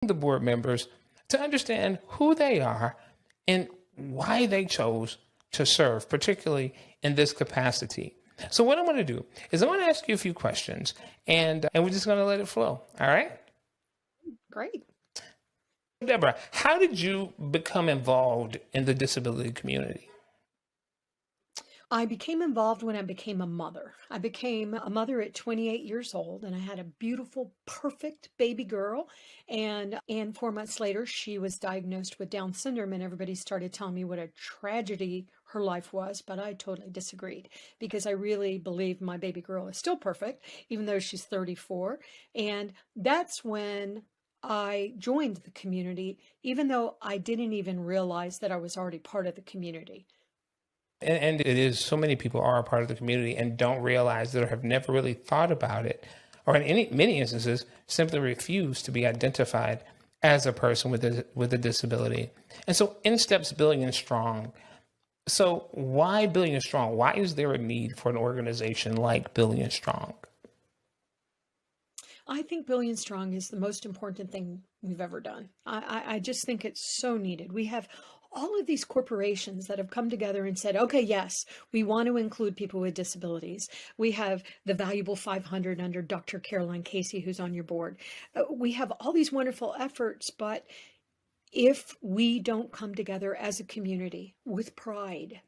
the board members to understand who they are and why they chose to serve, particularly in this capacity. So what I'm going to do is I'm going to ask you a few questions, and we're just going to let it flow. All right? Great. Deborah, how did you become involved in the disability community? I became involved when I became a mother. I became a mother at 28 years old, and I had a beautiful, perfect baby girl. And 4 months later, she was diagnosed with Down syndrome, and everybody started telling me what a tragedy her life was. But I totally disagreed because I really believe my baby girl is still perfect, even though she's 34. And that's when I joined the community, even though I didn't even realize that I was already part of the community. And it is so many people are a part of the community and don't realize it or have never really thought about it, or in many instances simply refuse to be identified as a person with a disability. And so in steps Billion Strong. So why Billion Strong? Why is there a need for an organization like Billion Strong? I think Billion Strong is the most important thing we've ever done. I just think it's so needed. We have all of these corporations that have come together and said, okay, yes, we want to include people with disabilities. We have the Valuable 500 under Dr. Caroline Casey, who's on your board. We have all these wonderful efforts, but if we don't come together as a community with pride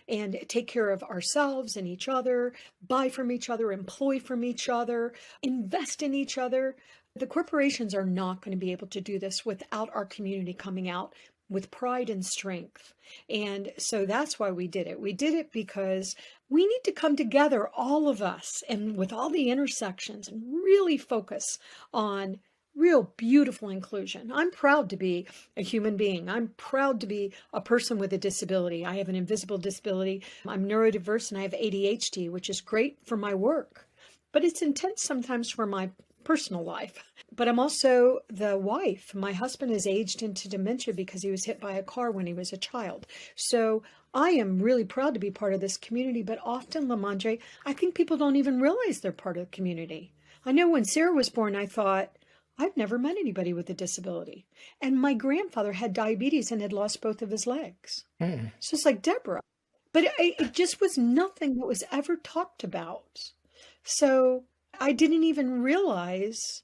and take care of ourselves and each other, buy from each other, employ from each other, invest in each other, the corporations are not going to be able to do this without our community coming out with pride and strength. And so that's why we did it. We did it because we need to come together, all of us, and with all the intersections, and really focus on real beautiful inclusion. I'm proud to be a human being. I'm proud to be a person with a disability. I have an invisible disability. I'm neurodiverse and I have ADHD, which is great for my work, but it's intense sometimes for my personal life. But I'm also the wife. My husband has aged into dementia because he was hit by a car when he was a child. So I am really proud to be part of this community, but often, Lamondre, I think people don't even realize they're part of the community. I know when Sarah was born, I thought, I've never met anybody with a disability. And my grandfather had diabetes and had lost both of his legs. So it's like Deborah. But it just was nothing that was ever talked about. So I didn't even realize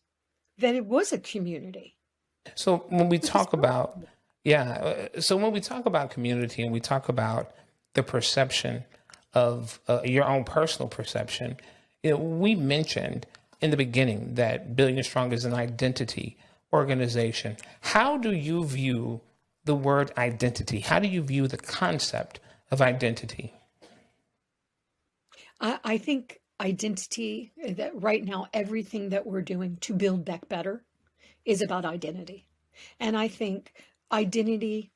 that it was a community. So when we talk about, so when we talk about community and we talk about the perception of your own personal perception, we mentioned in the beginning that Billion Strong is an identity organization. How do you view the word identity? How do you view the concept of identity? I think identity, that right now, everything that we're doing to build back better is about identity. And I think identity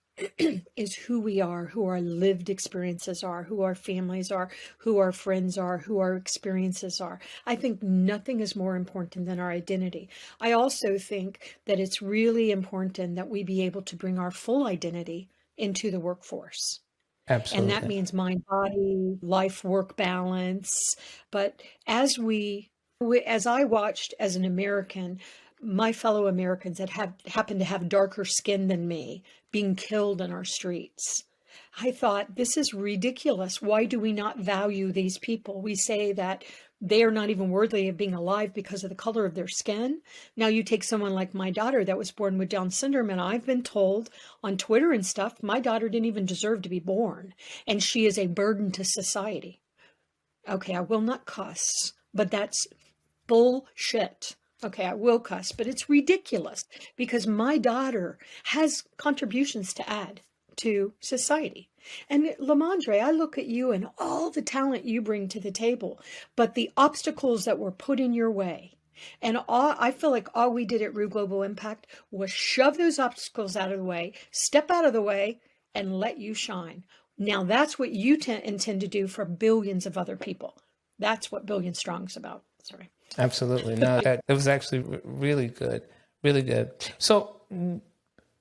is who we are, who our lived experiences are, who our families are, who our friends are, who our experiences are. I think nothing is more important than our identity. I also think that it's really important that we be able to bring our full identity into the workforce. And that Absolutely. means mind, body, life, work balance. But as I watched as an American, my fellow Americans that happen to have darker skin than me being killed in our streets, I thought, this is ridiculous. Why do we not value these people? We say that they are not even worthy of being alive because of the color of their skin. Now you take someone like my daughter that was born with Down syndrome, and I've been told on Twitter and stuff, my daughter didn't even deserve to be born, and she is a burden to society. Okay, I will not cuss, but that's bullshit. Okay, I will cuss, but it's ridiculous because my daughter has contributions to add to society. And Lamondre, I look at you and all the talent you bring to the table, but the obstacles that were put in your way. And I feel like all we did at Rue Global Impact was shove those obstacles out of the way, step out of the way, and let you shine. Now that's what you intend to do for billions of other people. That's what Billion Strong's about. Sorry. Absolutely. No, that it was actually really good, really good. So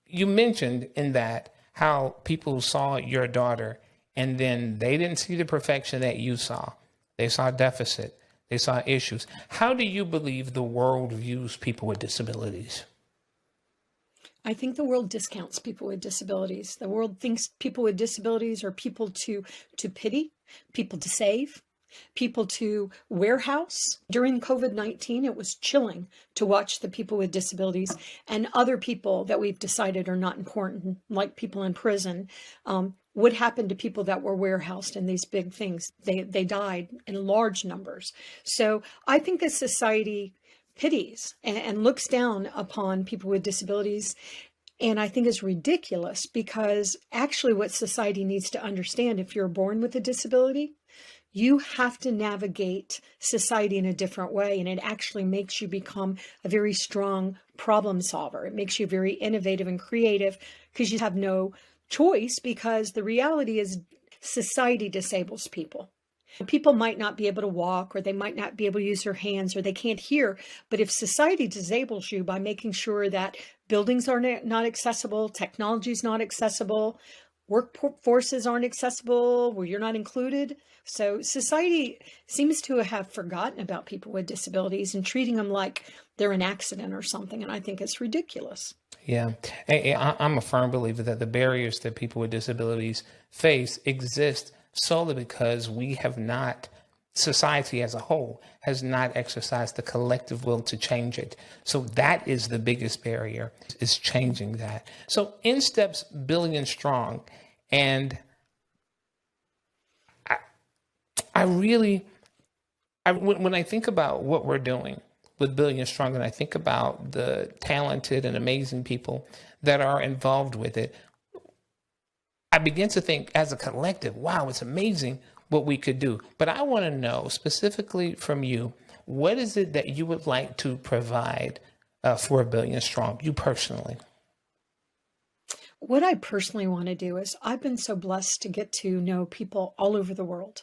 you mentioned in that how people saw your daughter and then they didn't see the perfection that you saw. They saw deficit. They saw issues. How do you believe the world views people with disabilities? I think the world discounts people with disabilities. The world thinks people with disabilities are people to pity, people to save, people to warehouse. During COVID-19, it was chilling to watch the people with disabilities and other people that we've decided are not important, like people in prison. What happened to people that were warehoused in these big things? They died in large numbers. So I think that society pities and looks down upon people with disabilities. And I think it's ridiculous, because actually what society needs to understand, if you're born with a disability, you have to navigate society in a different way. And it actually makes you become a very strong problem solver. It makes you very innovative and creative, because you have no choice, because the reality is society disables people. People might not be able to walk, or they might not be able to use their hands, or they can't hear. But if society disables you by making sure that buildings are not accessible, technology is not accessible, workforces aren't accessible, where you're not included. So society seems to have forgotten about people with disabilities and treating them like they're an accident or something. And I think it's ridiculous. Yeah, I'm a firm believer that the barriers that people with disabilities face exist solely because we have not, society as a whole has not exercised the collective will to change it. So that is the biggest barrier, is changing that. So in steps billion strong. And I really, when I think about what we're doing with Billion Strong, and I think about the talented and amazing people that are involved with it, I begin to think as a collective, wow, it's amazing what we could do. But I want to know specifically from you, what is it that you would like to provide for Billion Strong, you personally? What I personally want to do is, I've been so blessed to get to know people all over the world,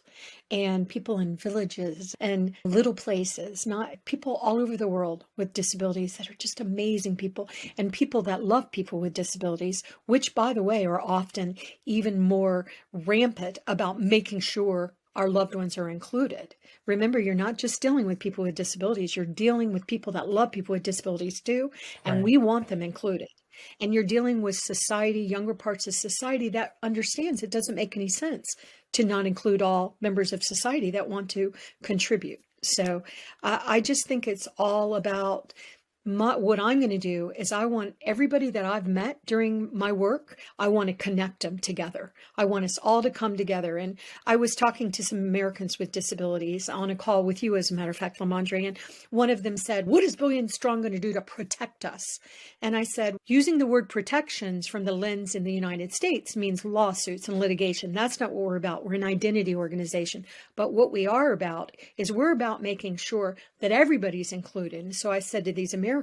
and people in villages and little places, not people all over the world with disabilities that are just amazing people, and people that love people with disabilities, which, by the way, are often even more rampant about making sure our loved ones are included. Remember, you're not just dealing with people with disabilities, you're dealing with people that love people with disabilities too, and Right. we want them included. And you're dealing with society, younger parts of society, that understands it doesn't make any sense to not include all members of society that want to contribute. So I just think it's all about what I'm going to do is, I want everybody that I've met during my work, I want to connect them together. I want us all to come together. And I was talking to some Americans with disabilities on a call with you, as a matter of fact, Lamondre, and one of them said, "What is Billion Strong going to do to protect us?" And I said, using the word protections from the lens in the United States means lawsuits and litigation. That's not what we're about. We're an identity organization. But what we are about is, we're about making sure that everybody's included. And so I said to these Americans,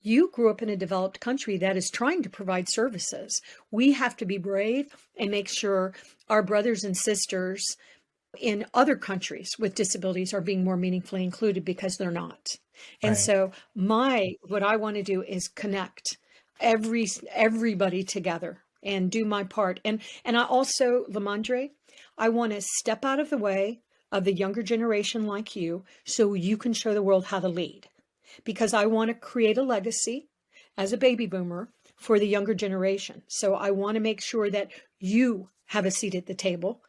you grew up in a developed country that is trying to provide services. We have to be brave and make sure our brothers and sisters in other countries with disabilities are being more meaningfully included, because they're not. And Right. so what I want to do is connect everybody together and do my part. And I also, Lamondre, I want to step out of the way of the younger generation like you, so you can show the world how to lead. Because I want to create a legacy as a baby boomer for the younger generation. So I want to make sure that you have a seat at the table.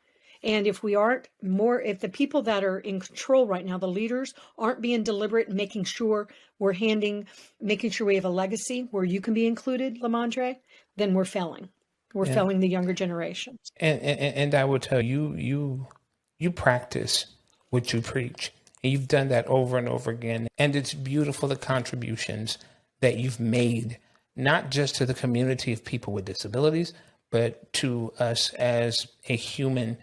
And if the people that are in control right now, the leaders, aren't being deliberate and making sure making sure we have a legacy where you can be included, Lamondre, then we're failing. We're Yeah. failing the younger generations. And I will tell you, you practice what you preach. And you've done that over and over again. And it's beautiful, the contributions that you've made, not just to the community of people with disabilities, but to us as humans,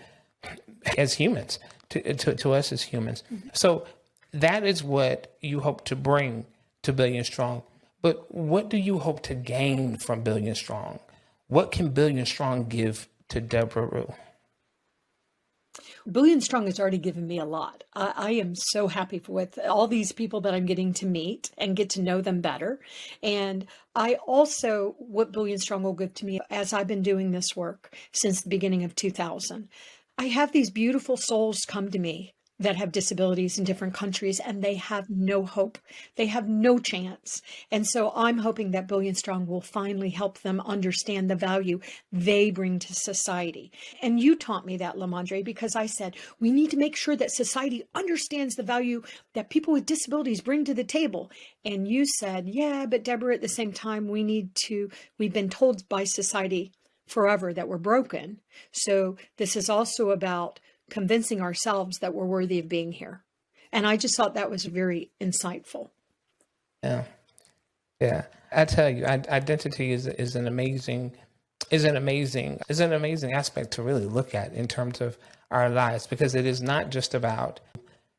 to us as humans. So that is what you hope to bring to Billion Strong. But what do you hope to gain from Billion Strong? What can Billion Strong give to Deborah Rue? Billion Strong has already given me a lot. I am so happy with all these people that I'm getting to meet and get to know them better. And I also, what Billion Strong will give to me, as I've been doing this work since the beginning of 2000, I have these beautiful souls come to me that have disabilities in different countries, and they have no hope. They have no chance. And so I'm hoping that Billion Strong will finally help them understand the value they bring to society. And you taught me that, Lamondre, because I said, we need to make sure that society understands the value that people with disabilities bring to the table. And you said, yeah, but Deborah, at the same time, we've been told by society forever that we're broken. So this is also about convincing ourselves that we're worthy of being here. And I just thought that was very insightful. Yeah. Yeah. I tell you, identity is an amazing aspect to really look at in terms of our lives, because it is not just about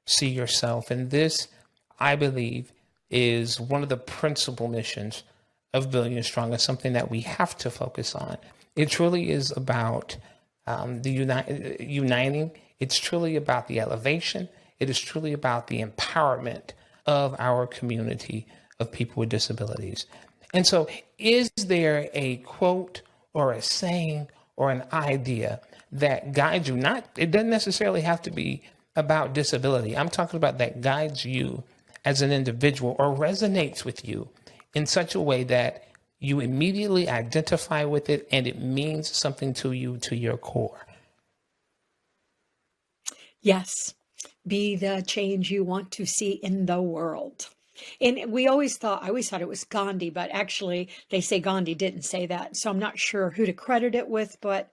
see yourself. And this, I believe, is one of the principal missions of Billion Strong. It's something that we have to focus on. It truly is about uniting. It's truly about the elevation. It is truly about the empowerment of our community of people with disabilities. And so, is there a quote or a saying or an idea that guides you? It doesn't necessarily have to be about disability. I'm talking about that guides you as an individual or resonates with you in such a way that you immediately identify with it and it means something to you, to your core. Yes, be the change you want to see in the world. And I always thought it was Gandhi, but actually they say Gandhi didn't say that. So I'm not sure who to credit it with, but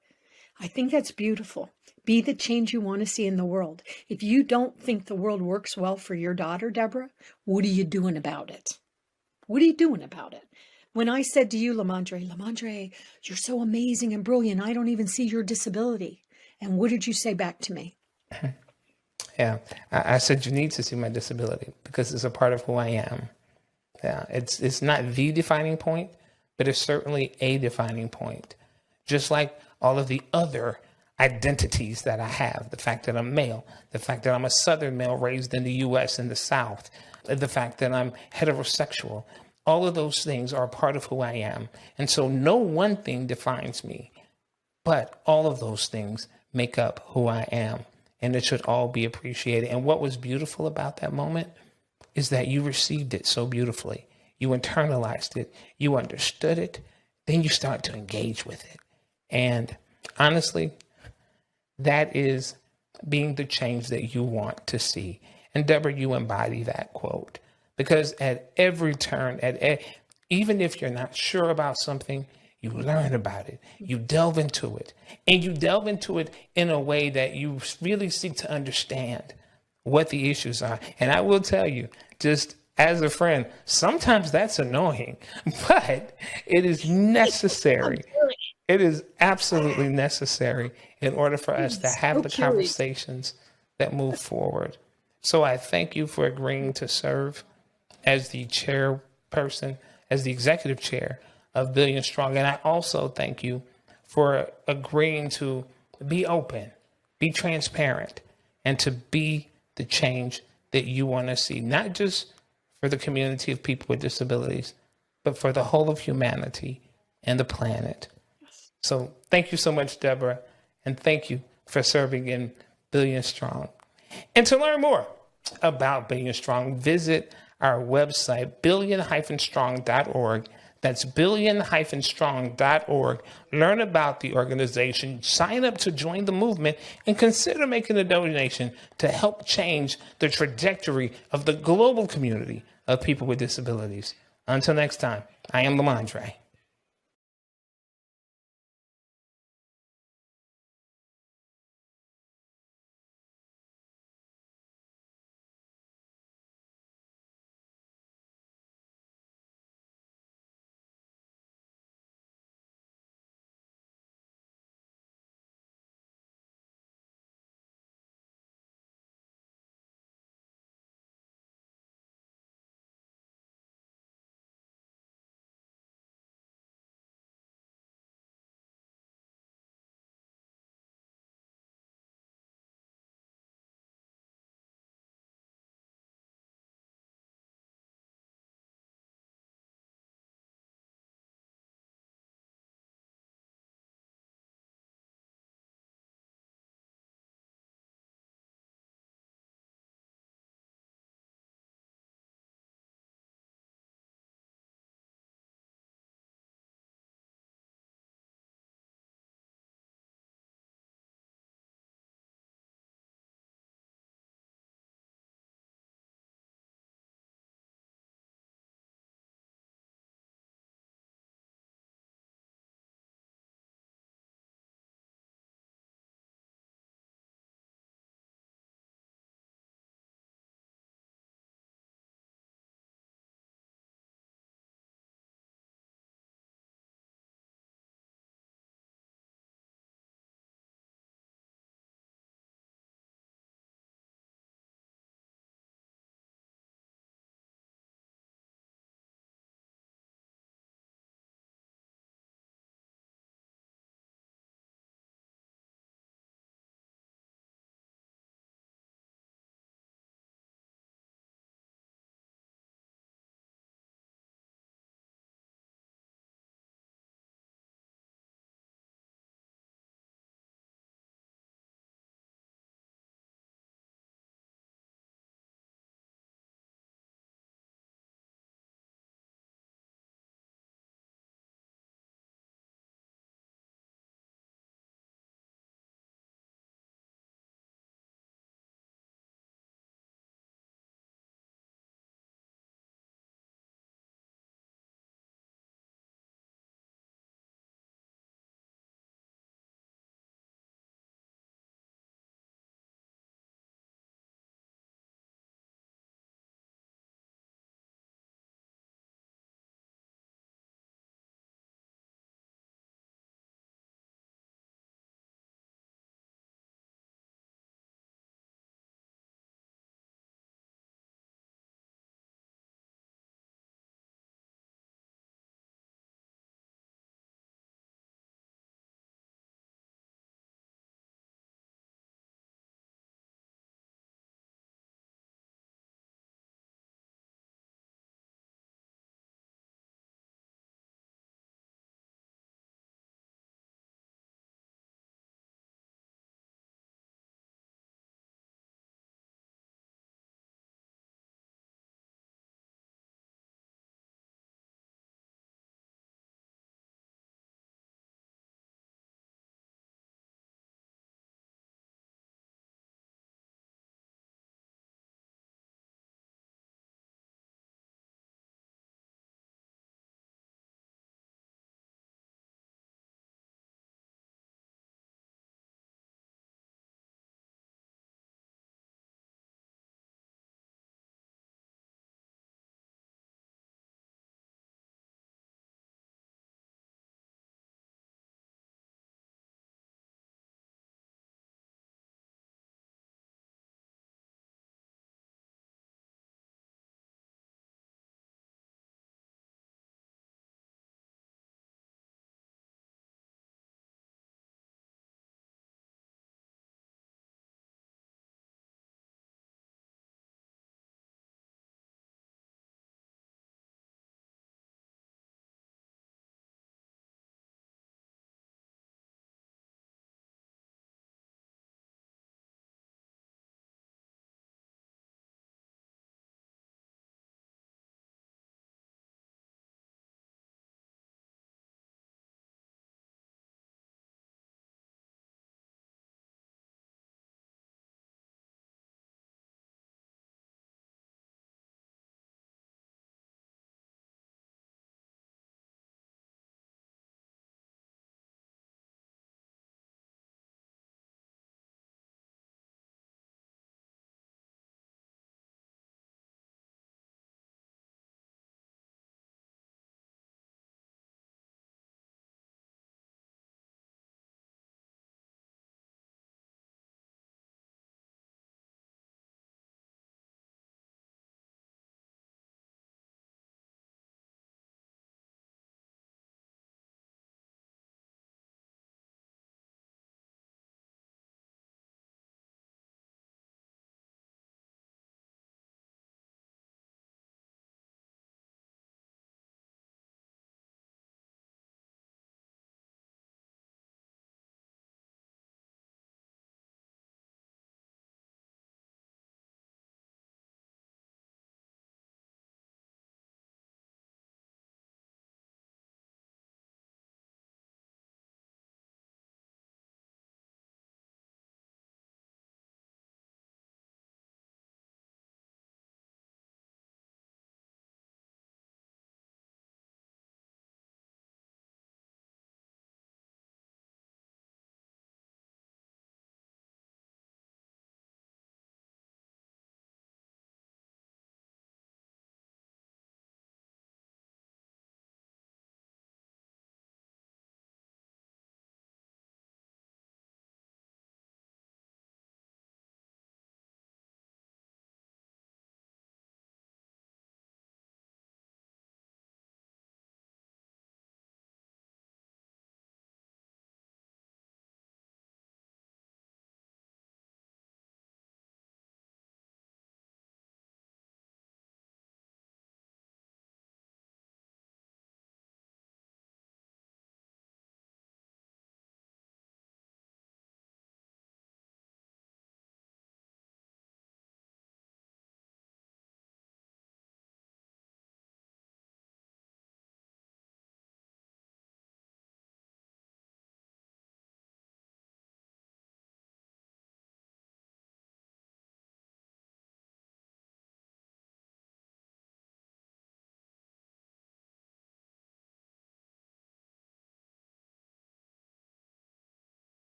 I think that's beautiful. Be the change you want to see in the world. If you don't think the world works well for your daughter, Deborah, what are you doing about it? What are you doing about it? When I said to you, Lamondre, you're so amazing and brilliant, I don't even see your disability. And what did you say back to me? Yeah, I said you need to see my disability because it's a part of who I am. Yeah, it's not the defining point, but it's certainly a defining point. Just like all of the other identities that I have, the fact that I'm male, the fact that I'm a Southern male raised in the U.S. in the South, the fact that I'm heterosexual, all of those things are a part of who I am. And so no one thing defines me, but all of those things make up who I am. And it should all be appreciated. And what was beautiful about that moment is that you received it so beautifully. You internalized it. You understood it. Then you start to engage with it. And honestly, that is being the change that you want to see. And Deborah, you embody that quote. Because at every turn, even if you're not sure about something, you learn about it, you delve into it, and you delve into it in a way that you really seek to understand what the issues are. And I will tell you, just as a friend, sometimes that's annoying, but it is necessary. It is absolutely necessary in order for us to have the conversations that move forward. So I thank you for agreeing to serve as the chairperson, as the executive chair of Billion Strong. And I also thank you for agreeing to be open, be transparent, and to be the change that you want to see, not just for the community of people with disabilities, but for the whole of humanity and the planet. So thank you so much, Deborah, and thank you for serving in Billion Strong. And to learn more about Billion Strong, visit our website, billion-strong.org. That's billion-strong.org. Learn about the organization, sign up to join the movement, and consider making a donation to help change the trajectory of the global community of people with disabilities. Until next time, I am Lamondre.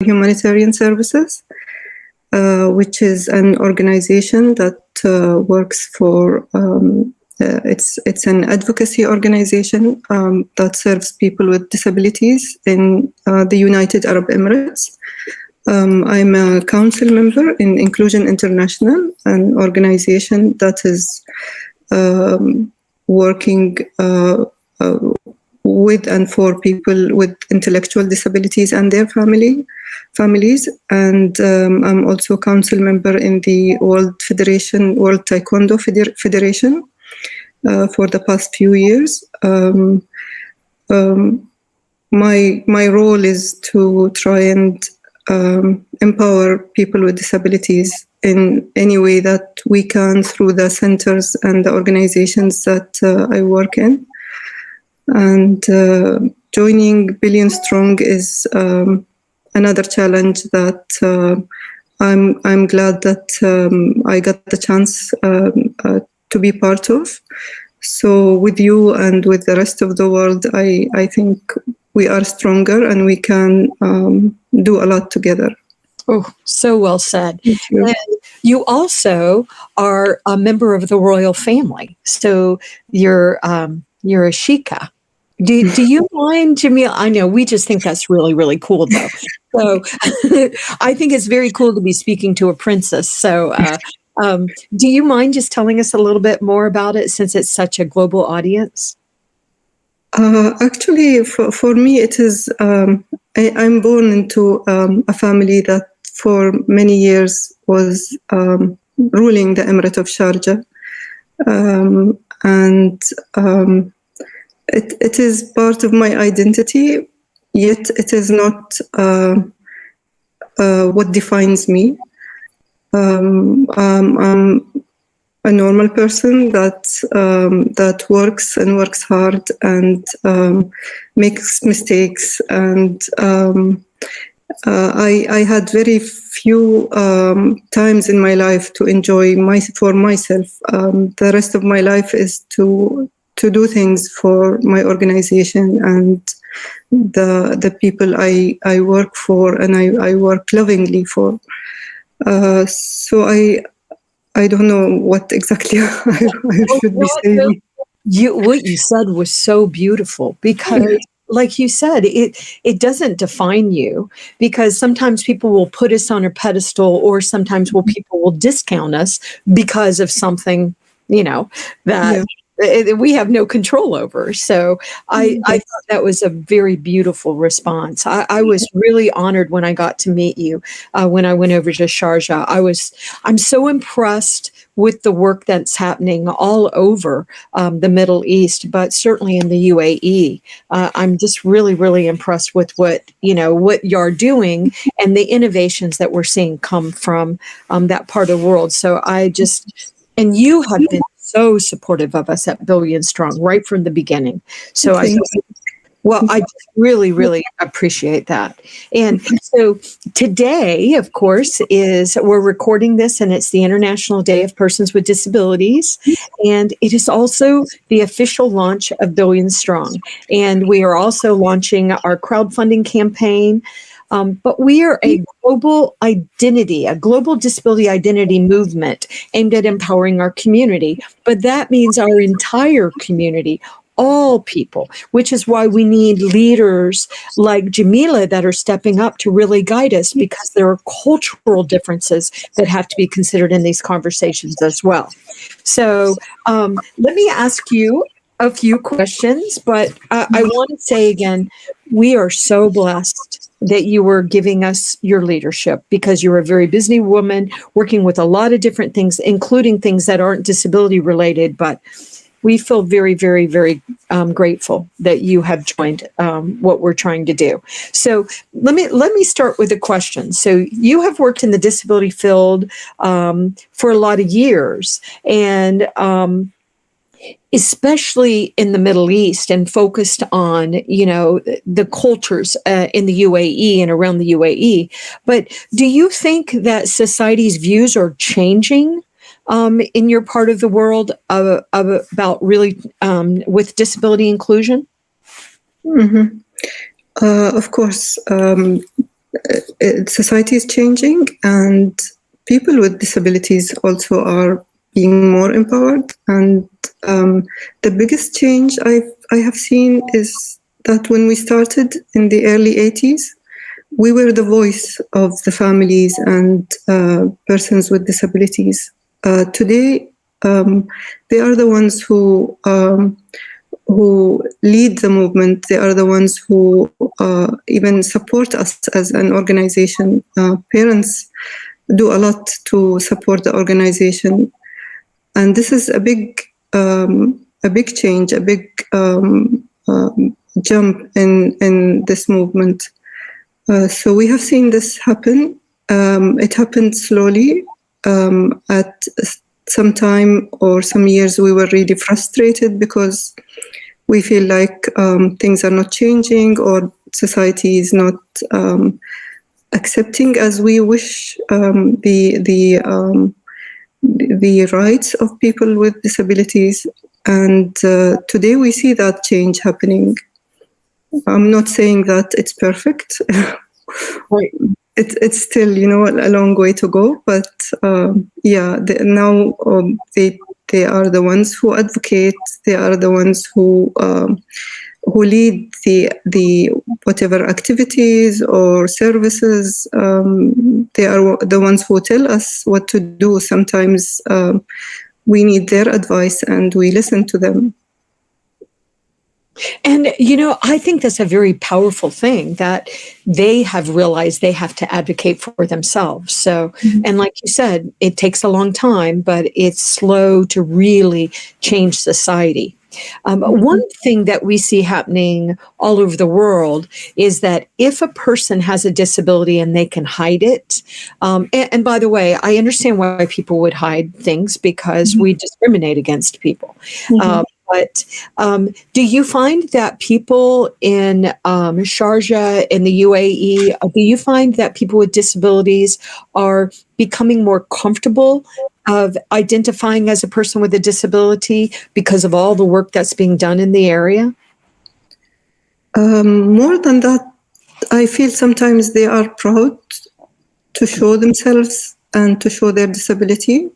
Humanitarian Services, which is an organization that works for, it's an advocacy organization that serves people with disabilities in the United Arab Emirates. I'm a council member in Inclusion International, an organization that is working with and for people with intellectual disabilities and their families. And I'm also a council member in the World Taekwondo Federation for the past few years. My role is to try and empower people with disabilities in any way that we can through the centers and the organizations that I work in. And joining Billion Strong is another challenge that I'm glad that I got the chance to be part of. So with you and with the rest of the world, I think we are stronger and we can do a lot together. Oh, so well said. Thank you. And you also are a member of the royal family. So you're a Sheikah. Do you mind, Jamil? I know we just think that's really, really cool, though. So I think it's very cool to be speaking to a princess. So do you mind just telling us a little bit more about it since it's such a global audience? Actually, for me, it is, I'm born into a family that for many years was ruling the Emirate of Sharjah. It is part of my identity, yet it is not what defines me. I'm a normal person that works and works hard and makes mistakes. And I had very few times in my life to enjoy for myself. The rest of my life is to do things for my organization and the people I work for and I work lovingly for. So I don't know what exactly I should be saying. What you said was so beautiful because, like you said, it doesn't define you, because sometimes people will put us on a pedestal, or sometimes people will discount us because of something, that we have no control over. So I thought that was a very beautiful response. I was really honored when I got to meet you when I went over to Sharjah. I'm so impressed with the work that's happening all over the Middle East, but certainly in the UAE. I'm just really, really impressed with what you're doing and the innovations that we're seeing come from that part of the world. So and you have been so supportive of us at Billion Strong right from the beginning. So I just really, really appreciate that. And so today, of course, we're recording this, and it's the International Day of Persons with Disabilities. And it is also the official launch of Billion Strong. And we are also launching our crowdfunding campaign. But we are a global identity, a global disability identity movement aimed at empowering our community. But that means our entire community, all people, which is why we need leaders like Jamila that are stepping up to really guide us, because there are cultural differences that have to be considered in these conversations as well. So let me ask you a few questions, but I want to say again, we are so blessed that you were giving us your leadership, because you're a very busy woman working with a lot of different things, including things that aren't disability related, but we feel very, very, very grateful that you have joined what we're trying to do. So let me start with a question. So you have worked in the disability field for a lot of years, and especially in the Middle East, and focused on, the cultures in the UAE and around the UAE. But do you think that society's views are changing in your part of the world about really with disability inclusion? Mm-hmm. Of course. society is changing, and people with disabilities also are being more empowered. And the biggest change I have seen is that when we started in the early 80s, we were the voice of the families and persons with disabilities. Today, they are the ones who lead the movement. They are the ones who even support us as an organization. Parents do a lot to support the organization, and this is a big change, a big jump in this movement. So we have seen this happen. It happened slowly. At some time or some years, we were really frustrated because we feel like things are not changing, or society is not accepting as we wish the rights of people with disabilities. And today we see that change happening. I'm not saying that it's perfect. Right. It's still, a long way to go. But now they are the ones who advocate. They are the ones who lead the whatever activities or services. They are the ones who tell us what to do. Sometimes we need their advice, and we listen to them. And, I think that's a very powerful thing, that they have realized they have to advocate for themselves. So, and like you said, it takes a long time, but it's slow to really change society. One thing that we see happening all over the world is that if a person has a disability and they can hide it, and by the way, I understand why people would hide things, because we discriminate against people. But do you find that people in Sharjah, in the UAE, do you find that people with disabilities are becoming more comfortable of identifying as a person with a disability because of all the work that's being done in the area? More than that, I feel sometimes they are proud to show themselves and to show their disability.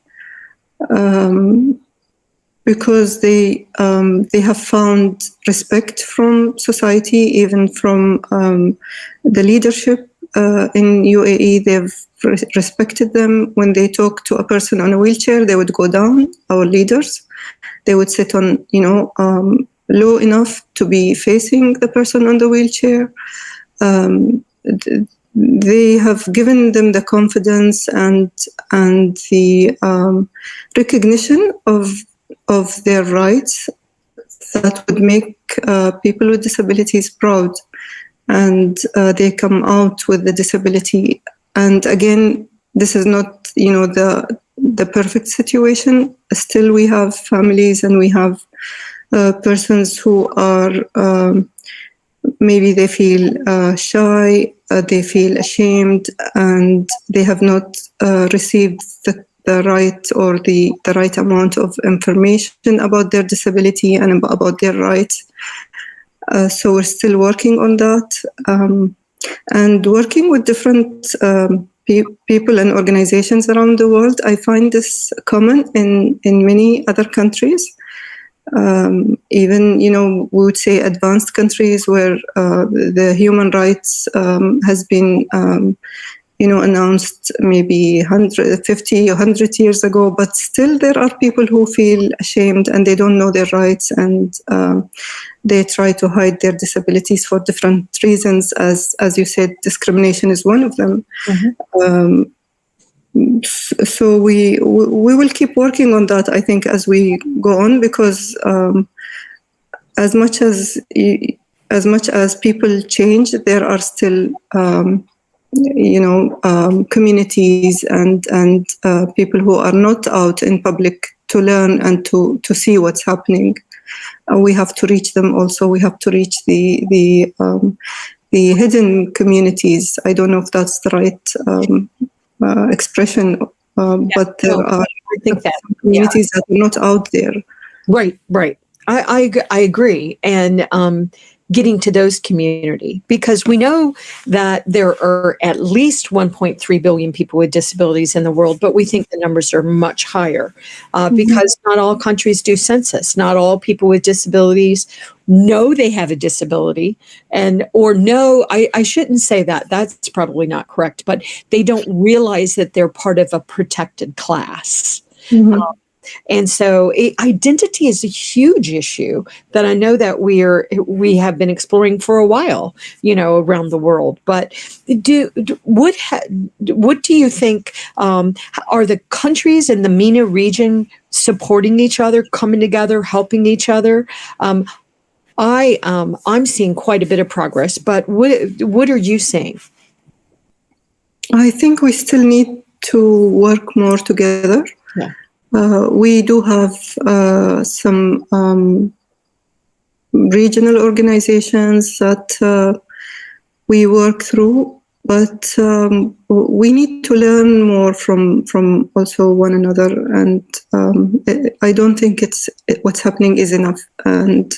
Because they have found respect from society, even from the leadership in UAE. They've respected them. When they talk to a person on a wheelchair, they would go down. Our leaders, they would sit on, low enough to be facing the person on the wheelchair. They have given them the confidence and the recognition of their rights that would make people with disabilities proud, and they come out with the disability. And again, this is not, the perfect situation. Still, we have families and we have persons who are maybe they feel shy, they feel ashamed, and they have not received the right or the right amount of information about their disability and about their rights. So we're still working on that, and working with different people and organizations around the world. I find this common in many other countries. Even, we would say advanced countries where the human rights has been announced maybe 150 or 100 years ago, but still there are people who feel ashamed and they don't know their rights, and they try to hide their disabilities for different reasons. As you said, discrimination is one of them. So we will keep working on that, I think, as we go on, because as much as people change, there are still communities and people who are not out in public to learn and to see what's happening. We have to reach them also. We have to reach the hidden communities. I don't know if that's the right expression, but there are I think that communities that are not out there. Right. I agree. And getting to those community, because we know that there are at least 1.3 billion people with disabilities in the world, but we think the numbers are much higher because not all countries do census. Not all people with disabilities know they have a disability, I shouldn't say that. That's probably not correct, but they don't realize that they're part of a protected class. And so identity is a huge issue that I know that we have been exploring for a while, around the world. But what do you think, are the countries in the MENA region supporting each other, coming together, helping each other? I'm seeing quite a bit of progress, but what are you seeing? I think we still need to work more together. Yeah. We do have some regional organizations that we work through, but we need to learn more from also one another. And I don't think what's happening is enough. And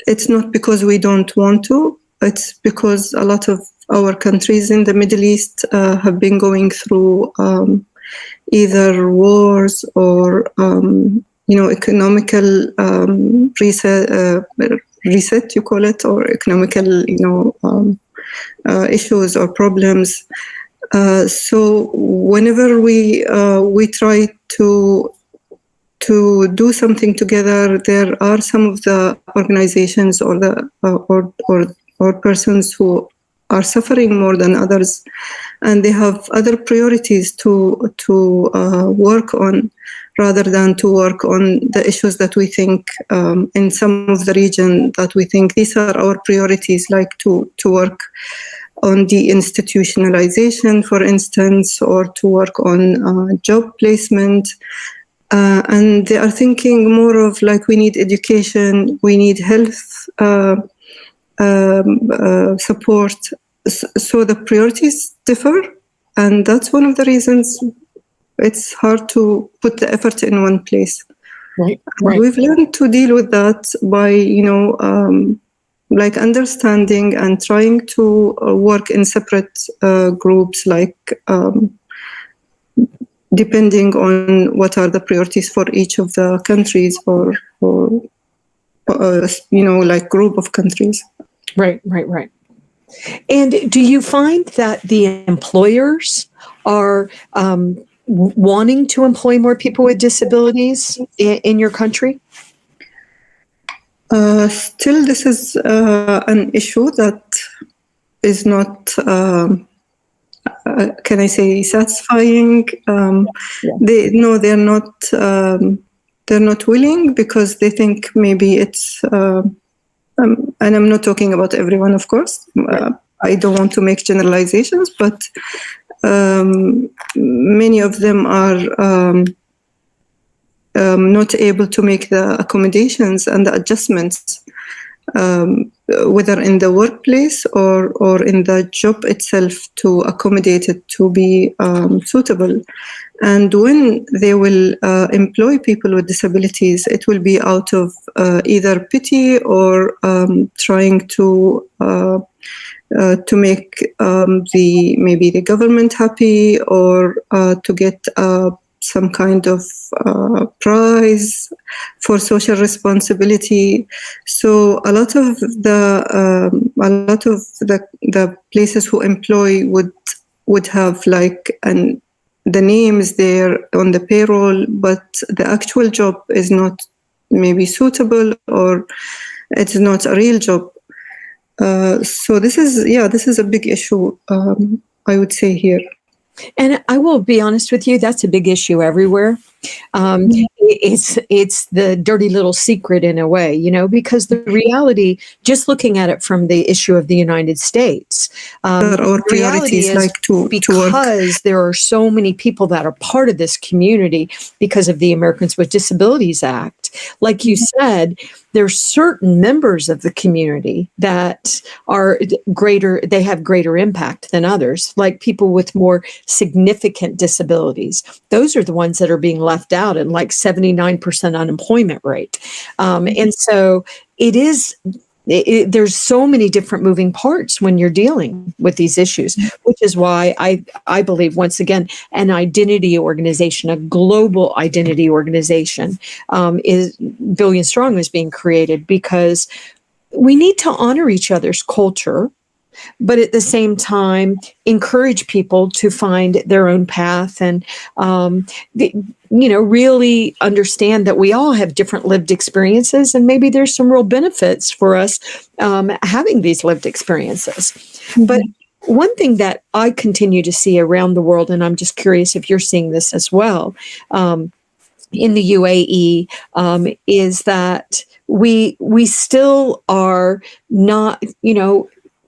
it's not because we don't want to. It's because a lot of our countries in the Middle East have been going through either wars or economical reset, you call it, or economical issues or problems. So whenever we try to do something together, there are some of the organizations or or persons who are suffering more than others, and they have other priorities to work on, rather than to work on the issues that we think in some of the region that we think these are our priorities, like to work on deinstitutionalization, for instance, or to work on job placement. And they are thinking more of like, we need education, we need health support. So the priorities differ, and that's one of the reasons it's hard to put the effort in one place. Right. We've learned to deal with that by, like understanding and trying to work in separate groups, like depending on what are the priorities for each of the countries or like group of countries. Right. And do you find that the employers are wanting to employ more people with disabilities in your country? Still, this is an issue that is not, can I say, satisfying. They're not willing, because they think maybe it's, and I'm not talking about everyone, of course. I don't want to make generalizations, but many of them are not able to make the accommodations and the adjustments, whether in the workplace or in the job itself, to accommodate it to be suitable. And when they will employ people with disabilities, it will be out of either pity or trying to make maybe the government happy, or to get some kind of prize for social responsibility. So a lot of the places who employ would have like the name is there on the payroll, but the actual job is not maybe suitable, or it's not a real job. So this is a big issue, I would say, here. And I will be honest with you, that's a big issue everywhere. It's the dirty little secret in a way, because the reality, just looking at it from the issue of the United States, our reality is like because there are so many people that are part of this community because of the Americans with Disabilities Act. Like you said, there's certain members of the community that are they have greater impact than others, like people with more significant disabilities. Those are the ones that are being left out, and like 79% unemployment rate. And so it is there's so many different moving parts when you're dealing with these issues, which is why I believe, once again, an identity organization, a global identity organization, is Billion Strong is being created, because we need to honor each other's culture, but at the same time encourage people to find their own path, and really understand that we all have different lived experiences, and maybe there's some real benefits for us having these lived experiences. But one thing that I continue to see around the world, and I'm just curious if you're seeing this as well, in the UAE, is that we still are not,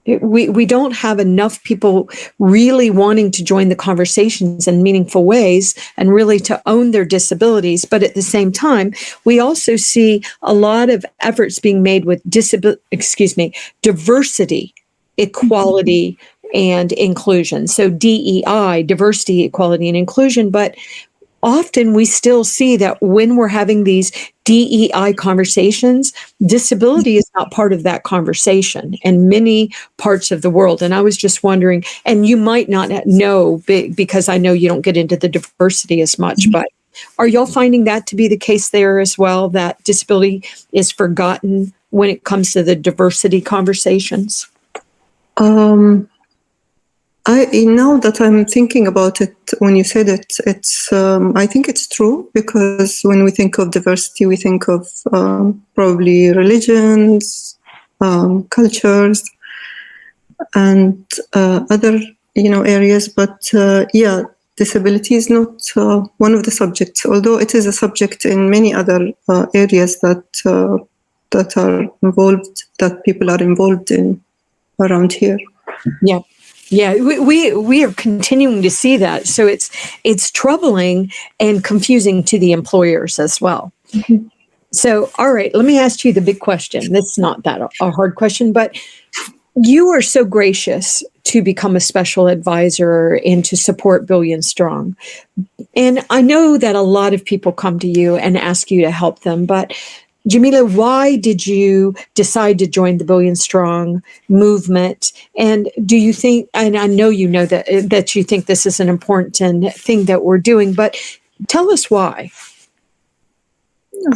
we don't have enough people really wanting to join the conversations in meaningful ways and really to own their disabilities. But at the same time, we also see a lot of efforts being made with diversity, equality, and inclusion. So DEI, diversity, equality, and inclusion. But often we still see that when we're having these DEI conversations, disability is not part of that conversation in many parts of the world. And I was just wondering, and you might not know, because I know you don't get into the diversity as much, but are y'all finding that to be the case there as well, that disability is forgotten when it comes to the diversity conversations? Now that I'm thinking about it, when you said it, I think it's true, because when we think of diversity, we think of probably religions, cultures, and other areas. But disability is not one of the subjects, although it is a subject in many other areas that are involved, that people are involved in around here. Yeah. Yeah, we are continuing to see that. So it's troubling and confusing to the employers as well. Mm-hmm. So, all right, let me ask you the big question. That's not that a hard question, but you are so gracious to become a special advisor and to support Billion Strong. And I know that a lot of people come to you and ask you to help them, but Jamila, why did you decide to join the Billion Strong movement? And do you think, and I know you know that you think this is an important thing that we're doing, but tell us why.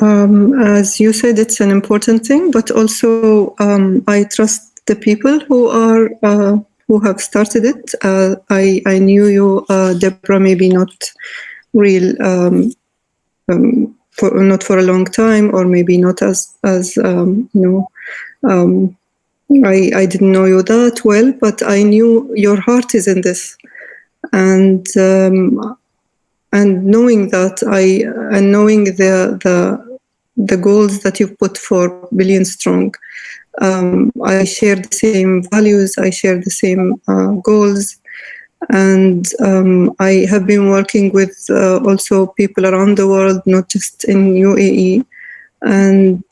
As you said, it's an important thing, but also I trust the people who have started it. I knew you, Deborah, maybe not real. Not for a long time, or maybe not as I didn't know you that well, but I knew your heart is in this, and knowing that and knowing the goals that you've put for Billion Strong, I share the same values, I share the same goals. And I have been working with also people around the world, not just in UAE. And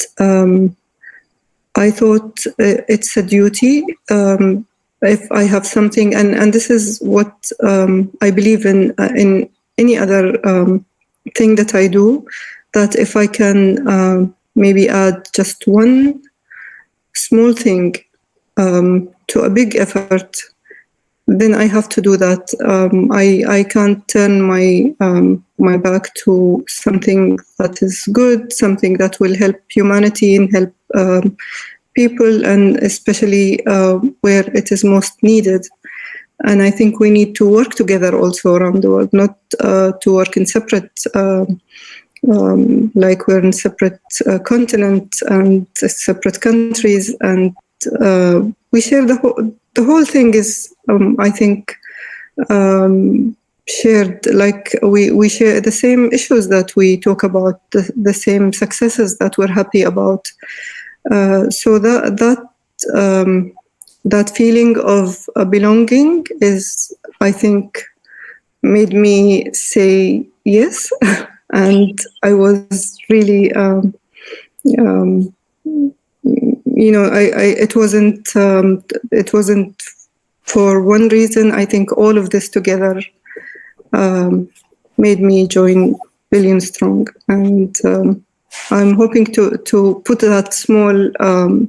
I thought it's a duty, if I have something, and this is what I believe in any other thing that I do, that if I can maybe add just one small thing to a big effort, then I have to do that. I can't turn my back to something that is good, something that will help humanity and help people, and especially where it is most needed. And I think we need to work together also around the world, not to work in separate, like we're in separate continents and separate countries, and we share the whole thing is, I think, shared. Like we share the same issues that we talk about, the same successes that we're happy about. So that feeling of belonging is, I think, made me say yes, and I was really. It wasn't for one reason. I think all of this together made me join Billion Strong, and I'm hoping to put that small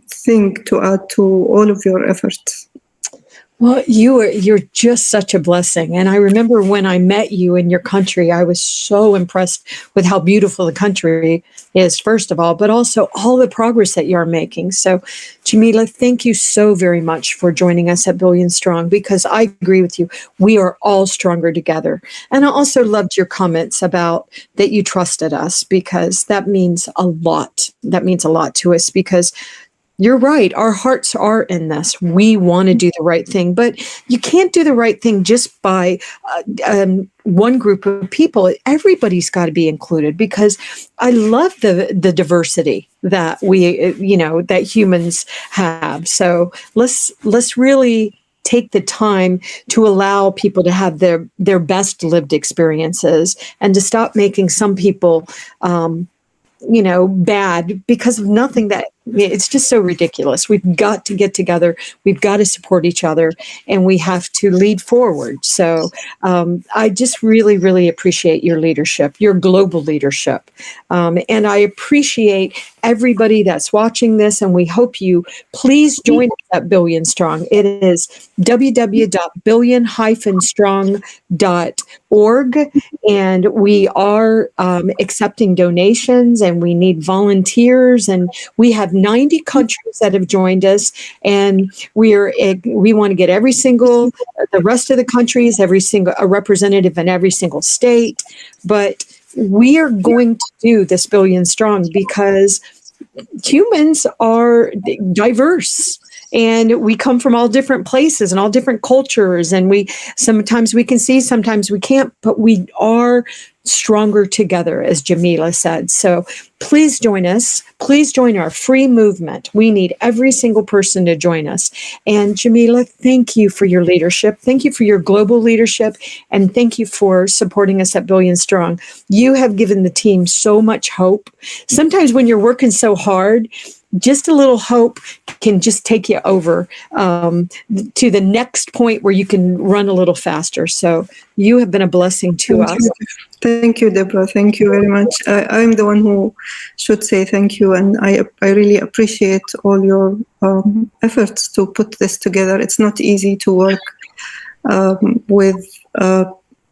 thing to add to all of your efforts. Well, you're just such a blessing. And I remember when I met you in your country, I was so impressed with how beautiful the country is, first of all, but also all the progress that you're making. So, Jamila, thank you so very much for joining us at Billion Strong, because I agree with you. We are all stronger together. And I also loved your comments about that you trusted us, because that means a lot. That means a lot to us, because you're right. Our hearts are in this. We want to do the right thing, but you can't do the right thing just by one group of people. Everybody's got to be included, because I love the diversity that that humans have. So let's really take the time to allow people to have their best lived experiences, and to stop making some people bad because of nothing. That it's just so ridiculous. We've got to get together. We've got to support each other, and we have to lead forward. So I just really, really appreciate your leadership, your global leadership. And I appreciate everybody that's watching this, and we hope you please join us at Billion Strong. It is www.billion-strong.org, and we are accepting donations, and we need volunteers, and we have 90 countries that have joined us, and we want to get the rest of the countries, a representative in every single state. But we are going to do this Billion Strong because humans are diverse. And we come from all different places and all different cultures. And sometimes we can see, sometimes we can't, but we are stronger together, as Jamila said. So please join us. Please join our free movement. We need every single person to join us. And Jamila, thank you for your leadership. Thank you for your global leadership. And thank you for supporting us at Billion Strong. You have given the team so much hope. Sometimes when you're working so hard, just a little hope can just take you over to the next point where you can run a little faster. So you have been a blessing to us. Thank you, Deborah. Thank you very much. I'm the one who should say thank you. And I really appreciate all your efforts to put this together. It's not easy to work with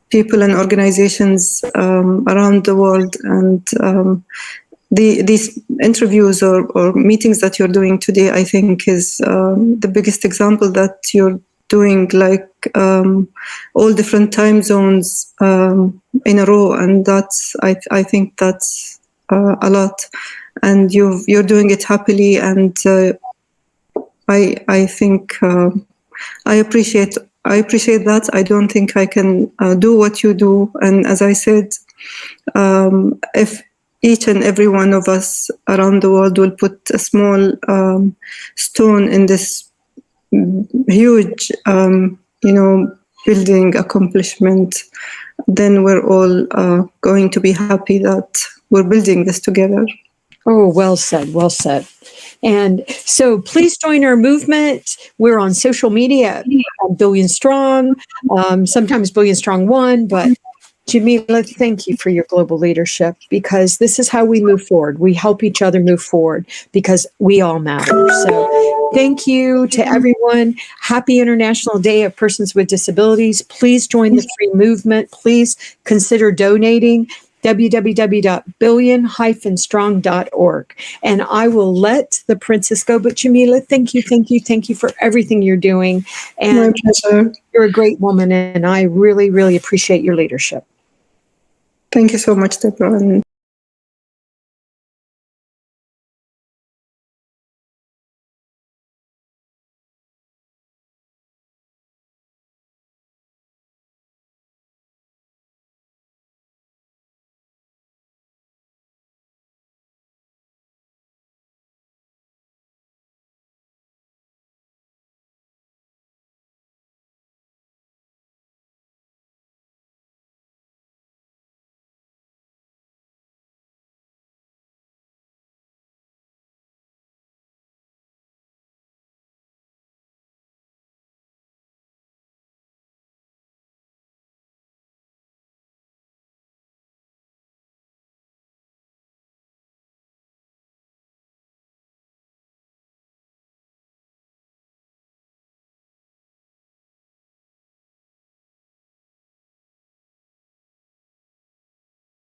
people and organizations around the world. And these interviews or meetings that you're doing today, I think, is the biggest example that you're doing, like all different time zones in a row, and I think that's a lot. And you're doing it happily, and I think I appreciate that. I don't think I can do what you do, and as I said, if each and every one of us around the world will put a small stone in this huge, building accomplishment, then we're all going to be happy that we're building this together. Oh, well said, well said. And so please join our movement. We're on social media at Billion Strong, sometimes Billion Strong 1, but Jamila, thank you for your global leadership, because this is how we move forward. We help each other move forward because we all matter. So thank you to everyone. Happy International Day of Persons with Disabilities. Please join the free movement. Please consider donating. www.billion-strong.org. And I will let the princess go. But Jamila, thank you for everything you're doing. And my pleasure. You're a great woman, and I really, really appreciate your leadership. Thank you so much, Deborah. And